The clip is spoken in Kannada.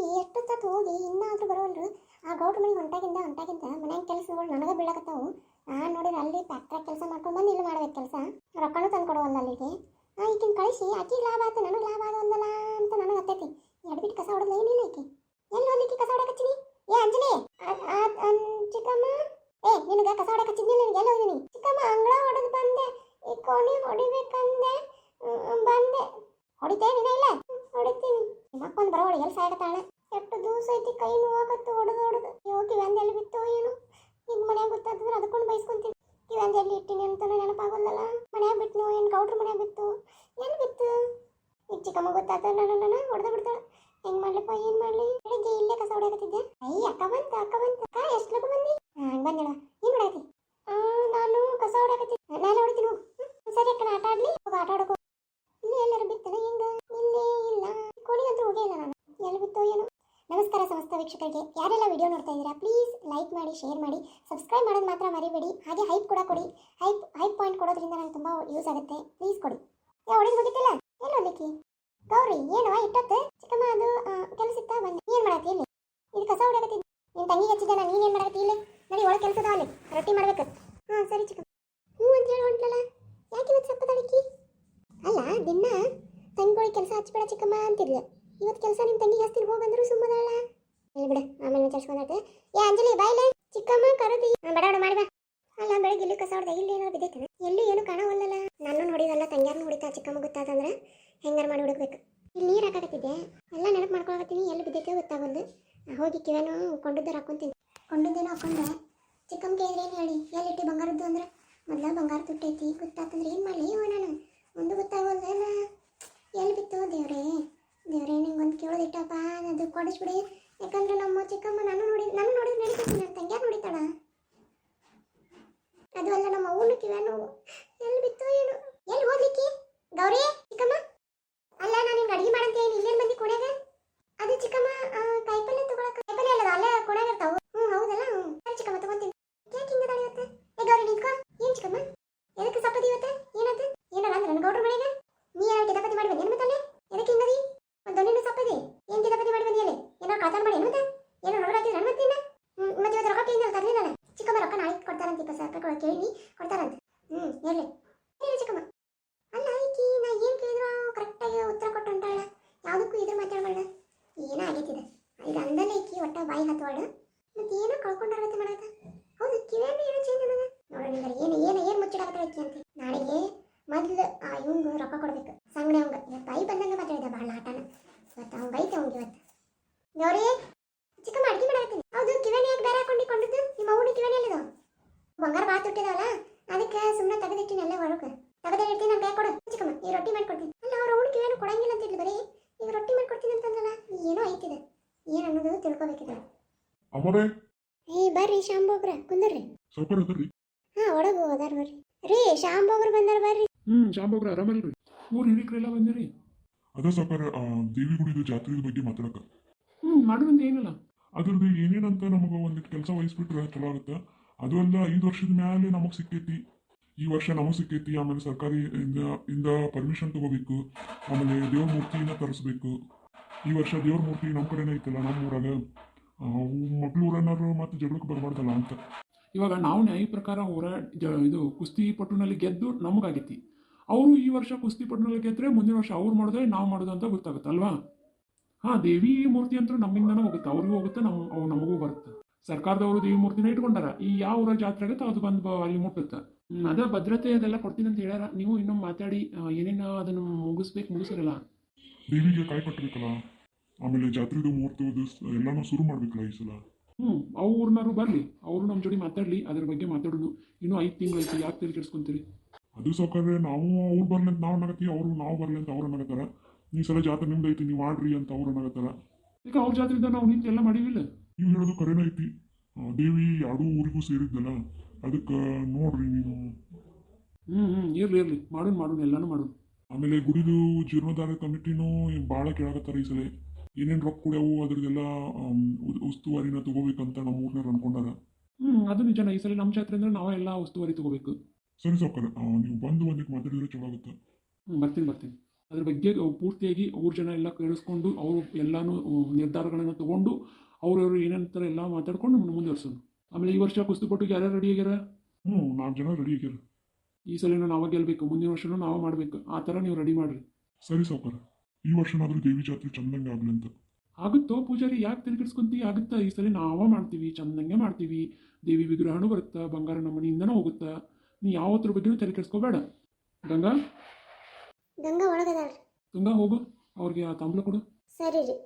ಈಕಿ ಎಷ್ಟೊತ್ತು ಹೋಗಿ ಇನ್ನಾದ್ರೂ ಬರೋಲ್ರು. ಆ ಗೌಡ್ರ ಮನೆಗೆ ಹೊಂಟಾಗಿಂದ ಮನ್ಯಾಗ ಕೆಲಸಗಳು ನನಗೆ ಬೀಳಕತ್ತಾವು. ನಾನು ನೋಡಿದ್ರೆ ಅಲ್ಲಿ ಫ್ಯಾಕ್ಟ್ರಿ ಕೆಲಸ ಮಾಡ್ಕೊಂಡು ಬಂದು ಇಲ್ಲಿ ಮಾಡ್ಬೇಕು ಕೆಲಸ, ರೊಕ್ಕನೂ ತಂದು ಕೊಡುವಲ್ಲ ಅಲ್ಲಿಗೆ. ಈಕಿನ ಕಳಿಸಿ ಆಕಿಗೆ ಲಾಭ ಆಯ್ತು ನನಗೆ ಲಾಭ ಆಗೋದಲ್ಲ ಅಂತ ನನಗೆ ಹತ್ತೈತಿ. ಎಡ್ಬಿಟ್ಟು ಕಸ ಹೊಡೆದ್ಲ ಏನಿಲ್ಲ ಈಕಿ. ಎಲ್ಲಿ ಹೋಗ್ಲಿಕ್ಕೆ ಕಸ ಹೊಡಕಚ್ಚಿನಿ? ಏ ಅಂಜಲಿ, ಚಿಕ್ಕಮ್ಮ, ನಿನಗೆ ಕಸ ಹೊಡಕಚ್ಚಿದ್ನಿಲ್ಲ, ನಿನಗೆ ಎಲ್ಲಿ ಹೋಗಿನಿ? ಚಿಕ್ಕಮ್ಮ, ಅಂಗಳ ಹೊಡೆದು ಬಂದೆ, ಈ ಕೋಣಿ ಹೊಡಿಬೇಕಂದೆ ಬಂದೆ. ಹೊಡಿತೇನಿನ? ಇಲ್ಲ ಹೊಡಿತೀನಿ. ನಿಮ್ಮಪ್ಪನ ಬರೋಳಿ ಎಲ್ಲಿ ಸಾಯಕತ್ತಾಳೆ? ಎಷ್ಟು ದಿವಸ ಐತಿ ಕೈ ನೋವಾಗತ್ತು ಹೊಡೆದು ಹೋಗಿ ಕಿವ್ಯಾಂದ ಬಿತ್ತು ಏನು. ಈಗ ಮನ್ಯಾಗ ಗೊತ್ತಾದ್ರೆ ಅದಕ್ಕೊಂಡು ಬೈಸ್ಕೊಂತೀನಿ. ಕಿವ್ಯಾಂದ ಎಲ್ಲಿ ಇಟ್ಟಿನಿ ಅಂತ ನೆನಪಾಗಲ್ಲಲ್ಲ. ಮನ್ಯಾಗ ಬಿಟ್ಟು ಏನು ಗೌಡ್ರ ಮನ್ಯಾಗ ಬಿತ್ತು, ಎಲ್ಲಿ ಬಿತ್ತು? ಈಗ ಚಿಕ್ಕಮ್ಮ ಗೊತ್ತಾತ ನನ್ನ ಹೊಡೆದ ಬಿಡ್ತಾಳೆ. ಹೆಂಗ್ ಮಾಡ್ಲಪ್ಪ, ಏನ್ ಮಾಡ್ಲಿ? ಬೆಳಿಗ್ಗೆ ಇಲ್ಲೇ ಕಸ ಹೊಡೆಯಕತ್ತಿದ್ದೆ. ಅಕ್ಕ ಬಂತ ಅಕ್ಕ ಎಷ್ಟು ಲಗು ಬಂದಿ? ಹಂಗೆ ಬಂದಿಳ. ಏನ್ ಮಾಡಾಕತ್ತಿ? ನಾನು ಕಸ ಹೊಡೆಯಕತ್ತಿದ್ದೆ. ನಾನು ಹೊಡಿತೀನಿ ಹೋಗು. ಸರಿ ಅಕ್ಕ, ಆಟ ಆಡ್ಲಿ? ಹೋಗಿ ಆಟ ಆಡೋಕು. ಇಲ್ಲಿ ಎಲ್ಲರೂ ಬಿತ್ತಲ್ಲ ಹಿಂಗ? ಇಲ್ಲೇ ಇಲ್ಲ. ಕೋಣಿಗಂತೂ ಹೋಗೇ ಇಲ್ಲ ನಾನು. ಎಲ್ಲಿ ಬಿತ್ತೋ ಏನೋ. ನಮಸ್ಕಾರ ಸಮಸ್ತ ವೀಕ್ಷಕರಿಗೆ. ಯಾರೆಲ್ಲ ವಿಡಿಯೋ ನೋಡ್ತಾ ಇದ್ದೀರಾ ಪ್ಲೀಸ್ ಲೈಕ್ ಮಾಡಿ, ಶೇರ್ ಮಾಡಿ, ಸಬ್ಸ್ಕ್ರೈಬ್ ಮಾಡೋದು ಮಾತ್ರ ಮರಿಬೇಡಿ. ಹಾಗೆ ಹೈಪ್ ಕೂಡ ಕೊಡಿ. ಹೈಪ್ ಪಾಯಿಂಟ್ ಕೊಡೋದ್ರಿಂದ ನಂಗೆ ತುಂಬ ಯೂಸ್ ಆಗುತ್ತೆ. ಪ್ಲೀಸ್ ಕೊಡಿ. ಹೊಡಿದು ಹೋಗಿತ್ತಿಲ್ಲ? ಎಲ್ಲಿ ಹೋಗ್ಲಿಕ್ಕೆ? ಗೌರಿ ಏನೋ ಇಟ್ಟತ್ತು? ಚಿಕ್ಕಮ್ಮ, ಅದು ಕೆಲಸ ಇತ್ತ ಬಂದೆ. ಏನು ಮಾಡತ್ತಿ ಇಲ್ಲಿ? ಇದು ಕಸ ಹೊಡೆಯಕತ್ತಿದ್ದೆ. ನಿನ್ನ ತಂಗಿಗೆ ಹಚ್ಚಿದ್ದೆ ನಾನು. ನೀನೇನು ಮಾಡತ್ತಿ ಇಲ್ಲಿ? ನಡಿ, ಒಳಗೆ ಕೆಲಸದ ಅಲ್ಲಿ ರೊಟ್ಟಿ ಮಾಡ್ಬೇಕು. ಹಾಂ ಸರಿ ಚಿಕ್ಕಮ್ಮ. ಹ್ಞೂ ಅಂತ ಹೇಳಿ ಹೊಂಟ್ಲಲ್ಲ, ಯಾಕೆ ಇವತ್ತು ಸ್ವಲ್ಪ ತಡಕಿ? ಅಲ್ಲ, ದಿನ ತಂಗಿಗಳಿಗೆ ಕೆಲಸ ಹಚ್ಬೇಡ ಚಿಕ್ಕಮ್ಮ ಅಂತಿದ್ಲು. ಇವತ್ತು ಕೆಲಸ ನಿಮ್ಮ ತಂಗಿಗೆ ಹಚ್ತೀನಿ ಹೋಗಂದ್ರು ಸುಮ್ಮದಲ್ಲ. ಹೇಳಿ ಬಿಡ, ಆಮೇಲೆ ವಿಚಾರಿಸ್ಕೊಂಡಾತೆ. ಏ ಅಂಜಲಿ, ಬಾಯ್ಲೆ. ಚಿಕ್ಕಮ್ಮ ಕರದಿ ಬಡ ಮಾಡಿ ಬಾ. ಅಲ್ಲ, ಬೆಳಗ್ಗೆ ಇಲ್ಲಿ ಕಸ ಹೊಡೆದ, ಇಲ್ಲಿ ಏನಾದ್ರು ಬಿದ್ದೈತೆ? ಎಲ್ಲೂ ಏನು ಕಾಣವಲ್ಲಲ್ಲ. ನನ್ನ ಹೊಡಿದಲ್ಲ, ತಂಗ್ಯಾರನ್ನ ಹೊಡಿತಾ. ಚಿಕ್ಕಮ್ಮ ಗೊತ್ತಾತಂದ್ರೆ ಹೆಂಗಾರು ಮಾಡಿ ಹುಡುಕ್ಬೇಕು. ಇಲ್ಲಿ ನೀರು ಹಾಕಾಕತ್ತಿದ್ದೆ, ಎಲ್ಲ ನೆನಪು ಮಾಡ್ಕೊಳಕತ್ತೀನಿ. ಎಲ್ಲಿ ಬಿದ್ದೈತೆ ಗೊತ್ತಾಗಲ್ದು. ಹೋಗಿ ಕಿವೇನು ಕೊಂಡದ್ದು ಹಾಕೊಂತೀನಿ. ಕೊಂಡದ್ದೇನೋ ಹಾಕೊಂಡೆ. ಚಿಕ್ಕಮ್ಮ ಕೇಳಿದ್ರೆ ಏನು ಹೇಳಿ? ಎಲ್ಲಿಟ್ಟು ಬಂಗಾರದ್ದು ಅಂದ್ರೆ ಮೊದಲ ಬಂಗಾರ ತುಟ್ಟೈತಿ ಗೊತ್ತಾತಂದ್ರೆ ಏನು ಮಾಡಲಿ? ನಾನು ಒಂದು ಗೊತ್ತಾಗಲ್ದಲ್ಲ. ಎಲ್ಲಿ ಬಿತ್ತು? ದೇವ್ರೇ ನಿಂಗೆ ಒಂದು ಕೇಳೋದಿಟ್ಟಪ್ಪ, ಅದು ಕೊಡಿಸ್ಬಿಡಿ. ಯಾಕಂದ್ರೆ ನಮ್ಮ ಚಿಕ್ಕಮ್ಮ ನಾನು ನೋಡಿದ್ರೆ ನಡೀತೀನಿ. ನನ್ನ ತಂಗ್ಯಾರು ನೋಡಿತಾಳ. ಅದು ಅಲ್ಲ, ನಮ್ಮ ಅವ್ವನು ಕಿವ್ಯಾನು ಎಲ್ಲಿ ಬಿತ್ತು ಏನು? ಎಲ್ಲಿ ಹೋಗ್ಲಿಕ್ಕೆ? ಗೌರಿ, ಚಿಕ್ಕಮ್ಮ. ಅಲ್ಲ, ನಾನು ನಿಮ್ಗೆ ಅಡುಗೆ ಮಾಡಂತ ಏನು ಇಲ್ಲೇನು ಬಂದು ಕೊನೆಗ? ಅದು ಚಿಕ್ಕಮ್ಮ, ಕಾಯಿಪಲ್ಲೆ ತಗೊಳಕ್ಕೆ. ಕಾಯಿಪಲ್ಲೆ ಅಲ್ಲದ ಅಲ್ಲೇ ಕೊನೆಗ ಇರ್ತಾವೆ. ಹ್ಞೂ ಹೌದಲ್ಲ. ಹ್ಞೂ ಸರಿ ಚಿಕ್ಕಮ್ಮ, ತಗೊಂತೀನಿ. ಯಾಕೆ ಹಿಂಗೆ ದಾಳಿ ಇವತ್ತು? ಏ ಗೌರಿ, ನಿಂತ್ಕೋ. ಏನು ಚಿಕ್ಕಮ್ಮ, ಎದಕ್ಕೆ ಸಪ್ಪದಿ ಇವತ್ತು? ಏನಾಯ್ತು? ಏನಲ್ಲ ಅಂದ್ರೆ ನನ್ನ ಗೌಡ್ರ ಮನೆಗೆ ನೀ ಏನೋ ಕಿತಾಪತಿ ಮಾಡಿ ಬಂದೇನು ಮತ್ತೆ? ಎದಕ್ಕೆ ಹಿಂಗದಿ? ಒಂದು ದೊಣ್ಣೆಣ್ಣು ಸಪ್ಪದಿ ಏನು ಕಿತಾಪತಿ ಮಾಡಿ ಬಂದಿಯಲ್ಲಿ? ಏನೋ ಕಾತಾರ ಮಾಡಿ ಏನು ಮತ್ತೆ? ಏನೋ ಹೊರಗೆ ಹಾಕಿದ್ರೆ ನನ್ನ ಮತ್ತೆ ಮತ್ತೆ ಇವತ್ತು ರೊಕ್ಕ ಕೇಳಿದ್ರೆ ತರಲಿಲ್ಲ. ಚಿಕ್ಕಮ್ಮ ರೊಕ್ಕ ನಾಳೆ ಕೊಡ್ತಾರಂತ, 20,000 ರೂಪಾಯಿ ಕೇಳಿ ಕೊಡ್ತಾರಂತ. ಹೇಳಿ ಹೇಳಿ ಚಿಕ್ಕಮ್ಮ. ಅಲ್ಲ, ಈಕಿ ನಾ ಏನು ಕೇಳಿದ್ರು ಕರೆಕ್ಟಾಗಿ ಉತ್ತರ ಕೊಟ್ಟು ಹೊಂಟಾಳ. ಯಾವುದಕ್ಕೂ ಇದ್ರ ಮಾತಾಡಬಾರ್ದು. ಏನೋ ಆಗೈತಿದೆ ಇದು ಅಂದಲೇ ಈಕಿ ಒಟ್ಟ ಬಾಯಿ ಹತ್ತವಾಡು. ಮತ್ತೆ ಏನೋ ಕಳ್ಕೊಂಡಾರತ್ತೆ ಮಾಡತ್ತ. ಹೌದು, ಕಿವಿಯನ್ನು ಏನೋ ಚೇಂಜ್ ಅನ್ನೋದು ನೋಡೋಣ. ಏನು ಮುಚ್ಚಿಡಾಕತ್ತಾಳ ಈಕಿ ಅಂತ. ನಾಳೆಗೆ ಮೊದಲು ಇವಂಗೆ ರೊಕ್ಕ ಕೊಡ್ಬೇಕು. ಸಂಗಡಿ ಅವಂಗ ಇವತ್ತು ಬಾಯಿ ಬಂದಂಗೆ ಮಾತಾಡಿದ. ಭಾಳ ಆಟನ ಇವತ್ತು ಅವ್ನು ಬೈತೆ ಅವಂಗೆ ಇವತ್ತು. ಗೌರಿ, ಚಿಕ್ಕಮ್ಮ ಅಡುಗೆ ಮಾಡಾಕತ್ತೀನಿ. ಹೌದು, ಕಿವಿನ ಯಾಕೆ ಬೇರೆ ಹಾಕೊಂಡಿದ್ದು? ನಿಮ್ಮ ಅವ್ವನ ಕಿವಿನ ಎಲ್ಲಿದ? ಬಂಗಾರ ಭಾಳ ತುಟ್ಟಿದಾವಲ್ಲ, ಅದಕ್ಕೆ ಸುಮ್ಮನೆ ತೆಗೆದಿಟ್ಟಿನಿ. ಅಲ್ಲೇ ಹೊರಗೆ ತೆಗೆದಿಟ್ಟಿನಿ. ನನ್ನ ಕೈ ಕೊಡು ಚಿಕ್ಕಮ್ಮ, ಈ ರೊಟ್ಟಿ ಮಾಡ್ಕೊಡ್ತೀನಿ. ಅಲ್ಲ, ಅವ್ರ ಅವ್ನ ಕಿವಿನ ಕೊಡಂಗಿಲ್ಲ ಅಂತಿದ್ಲು. ಬರೀ ಈಗ ರೊಟ್ಟಿ ಮಾಡ್ಕೊಡ್ತೀನಿ ಅಂತಂದ್ರಲ್ಲ, ಏನೋ ಐತಿದೆ. ಏನು ಅನ್ನೋದು ತಿಳ್ಕೊಬೇಕಿದೆ. ಅಮರೇ, ಬರ್ರಿ ಶಾಂಬೋಗ್ರ, ಕುಂದರ್ರಿ. ಸೌಕರ್ಯ ಅದರಿ? ಹಾಂ, ಒಳಗೆ ಹೋದಾರ ಬರ್ರಿ. ರೀ, ಶಾಂಬೋಗ್ರು ಬಂದಾರ ಬರ್ರಿ. ಶಾಂಬೋಗ್ರ ಆರಾಮಲ್ರಿ? ಊರು ಹಿರಿಕರೆಲ್ಲ ಬಂದಿರಿ? ಅದ ಸೌಕರ್ಯ, ದೇವಿ ಗುಡಿದು ಜಾತ್ರೆ ಬಗ್ಗೆ ಮಾತಾಡಕ. ಮಾಡುವಂತ ಏನಲ್ಲ. ಅದ್ರದ್ದು ಏನೇನಂತ ನಮಗೆ ಒಂದಿಟ್ಟು ಕೆಲಸ ವಹಿಸ್ಬಿಟ್ರೆ ಚಲೋ ಆಗುತ್ತೆ. ಅದು ಅಲ್ಲ, 5 ವರ್ಷದ ಮ್ಯಾಲೆ ನಮಗೆ ಸಿಕ್ಕೈತಿ. ಈ ವರ್ಷ ನಮಗೆ ಸಿಕ್ಕೈತಿ. ಆಮೇಲೆ ಸರ್ಕಾರಿ ಇಂದ ಪರ್ಮಿಷನ್ ತಗೋಬೇಕು. ಆಮೇಲೆ ದೇವ್ರ ಮೂರ್ತಿನ ತರಿಸ್ಬೇಕು. ಈ ವರ್ಷ ದೇವ್ರ ಮೂರ್ತಿ ನಮ್ಮ ಕಡೆನೇ ಐತಲ್ಲ, ನಮ್ಮ ಊರಾಗ. ಮಕ್ಳು ಊರನ್ನಾರು ಮತ್ತೆ ಜಗಳಕ್ಕೆ ಬರಬಾರ್ದಲ್ಲ ಅಂತ. ಇವಾಗ ನಾವು ನ್ಯಾಯ ಪ್ರಕಾರ ಇದು ಕುಸ್ತಿ ಪಟುನಲ್ಲಿ ಗೆದ್ದು ನಮಗಾಗೈತಿ. ಅವರು ಈ ವರ್ಷ ಕುಸ್ತಿ ಪಟುನಲ್ಲಿ ಗೆದ್ರೆ ಮುಂದಿನ ವರ್ಷ ಅವ್ರು ಮಾಡಿದ್ರೆ ನಾವು ಮಾಡೋದು ಅಂತ ಗೊತ್ತಾಗುತ್ತಲ್ವಾ? ಹಾಂ, ದೇವಿ ಮೂರ್ತಿ ಅಂತೂ ನಮ್ಮಿಂದನೂ ಹೋಗುತ್ತೆ, ಅವ್ರಿಗೂ ಹೋಗುತ್ತೆ, ಅವು ನಮಗೂ ಬರುತ್ತೆ. ಸರ್ಕಾರದವರು ದೇವಿ ಮೂರ್ತಿನ ಇಟ್ಕೊಂಡಾರ. ಈ ಯಾವ ಊರ ಜಾತ್ರೆ ಆಗುತ್ತೆ ಅದು ಬಂದು ಅಲ್ಲಿ ಮುಟ್ಟುತ್ತೆ. ಅದೇ ಭದ್ರತೆ ಅದೆಲ್ಲ ಕೊಡ್ತೀನಿ ಅಂತ ಹೇಳ್ಯಾರ. ನೀವು ಇನ್ನೊಮ್ಮೆ ಮಾತಾಡಿ ಏನೇನು ಅದನ್ನು ಮುಗಿಸಿರಲ್ಲ. ದೇವಿಗೆ ಕಾಯಿ ಕಟ್ಟಬೇಕಲ್ಲ, ಆಮೇಲೆ ಜಾತ್ರೆದು ಮುಹೂರ್ತದ ಎಲ್ಲಾನು ಶುರು ಮಾಡ್ಬೇಕಲ್ಲ ಈ ಸಲ. ಅವ್ರನ್ನಾರು ಬರಲಿ, ಅವರು ನಮ್ಮ ಜೋಡಿ ಮಾತಾಡಲಿ, ಅದ್ರ ಬಗ್ಗೆ ಮಾತಾಡೋದು. ಇನ್ನೂ 5 ತಿಂಗಳು ಐತಿ, ಯಾಕೆ ತಲೆ ಕೆಡಿಸ್ಕೊಂತೀರಿ? ಅದು ಸೌಕರ್ಯ, ನಾವು ಅವ್ರು ಬರ್ಲಿ ಅಂತ ನಾವು ಅನ್ನಕತ್ತೀವಿ, ಅವರು ನಾವು ಬರ್ಲಿ ಅಂತ ಅವ್ರು ಅನ್ನಕತ್ತಾರ. ಈ ಸಲ ಜಾತ್ರೆ ನಿಮ್ದು ಐತಿ, ನೀವು ಮಾಡ್ರಿ ಅಂತ ಅವ್ರು ಅನ್ನಕತ್ತಾರ. ಈಗ ಅವ್ರ ಜಾತ್ರೆಯಿಂದ ನಾವು ನಿಂತು ಎಲ್ಲ ಮಾಡಿವಿಲ್ಲ. ನೀವು ಹೇಳೋದು ಕರೆನ ಐತಿ. ದೇವಿ ಎರಡೂ ಊರಿಗೂ ಸೇರಿದ್ದಲ್ಲ, ಅದಕ್ಕೆ ನೋಡ್ರಿ ನೀವು. ಇರ್ಲಿ ಮಾಡೋಣ ಎಲ್ಲಾನು ಮಾಡೋಣ. ಆಮೇಲೆ ಗುಡಿದು ಜೀರ್ಣೋದ್ಧಾರ ಕಮಿಟಿನೂ ಭಾಳ ಕೇಳಾಕತ್ತಾರ ಈ ಸಲ. ಏನೇನು ರೊಕ್ಕ ಕೊಡ್ಯಾವು ಅದ್ರದ್ದೆಲ್ಲ ಉಸ್ತುವಾರಿನ ತಗೋಬೇಕಂತ ನಮ್ಮ ಊರ್ನಾರು ಅನ್ಕೊಂಡಾರ. ಅದು ನಿಜನ. ಈ ಸಲ ನಮ್ಮ ಜಾತ್ರೆ ಅಂದ್ರೆ ನಾವೆಲ್ಲ ಉಸ್ತುವಾರಿ ತಗೋಬೇಕು. ಸರಿ ಸೌಕರ್ಯ, ನೀವು ಬಂದು ಒಂದಿಟ್ಟು ಮಾತಾಡಿದ್ರೆ ಚಲೋ ಆಗುತ್ತೆ. ಬರ್ತೀನಿ. ಅದ್ರ ಬಗ್ಗೆ ಪೂರ್ತಿಯಾಗಿ ಊರ ಜನ ಎಲ್ಲ ಕೇಳಿಸ್ಕೊಂಡು ಅವರು ಎಲ್ಲಾನು ನಿರ್ಧಾರಗಳನ್ನು ತಗೊಂಡು ಅವ್ರವ್ರು ಏನಂತಾರೆ ಎಲ್ಲ ಮಾತಾಡ್ಕೊಂಡು ಮುಂದುವರ್ಸೋಣ. ಆಮೇಲೆ ಈ ವರ್ಷ ಕುಸ್ತಿಪಟ್ಟಿಗೆ ಯಾರ್ಯಾರು ರೆಡಿ ಆಗ್ಯಾರ? 4 ಜನ ರೆಡಿ ಆಗ್ಯಾರ. ಈ ಸಲ ನಾವೇ ಗೆಲ್ಬೇಕು, ಮುಂದಿನ ವರ್ಷನೂ ನಾವೇ ಮಾಡ್ಬೇಕು. ಆ ಥರ ನೀವು ರೆಡಿ ಮಾಡ್ರಿ. ಸರಿ ಸಾವುಕಾರ, ಈ ವರ್ಷನಾದ್ರೂ ದೇವಿ ಜಾತ್ರೆ ಚಂದಂಗೆ ಆಗ್ಲಿ ಅಂತ. ಆಗುತ್ತೋ ಪೂಜಾರಿ, ಯಾಕೆ ತಲೆಕೆಡ್ಸ್ಕೊಂತಿ? ಆಗುತ್ತಾ, ಈ ಸಲ ನಾವೇ ಮಾಡ್ತೀವಿ, ಚಂದಂಗೆ ಮಾಡ್ತೀವಿ. ದೇವಿ ವಿಗ್ರಹನೂ ಬರುತ್ತಾ, ಬಂಗಾರ ನಮ್ಮ ಮನೆಯಿಂದನೂ ಹೋಗುತ್ತಾ. ನೀ ಯಾವತ್ತರ ಬಗ್ಗೆನೂ ತಲೆ ಕೆಡ್ಸ್ಕೋಬೇಡ. ಗಂಗಾ ಗಂಗಾ ಒಳಗದಾಳ್ರಿ. ಗಂಗಾ ಹೋಗು, ಅವ್ರಿಗೆ ಆ ತಾಂಬೂಲ ಕೊಡು. ಸರಿ ರೀ.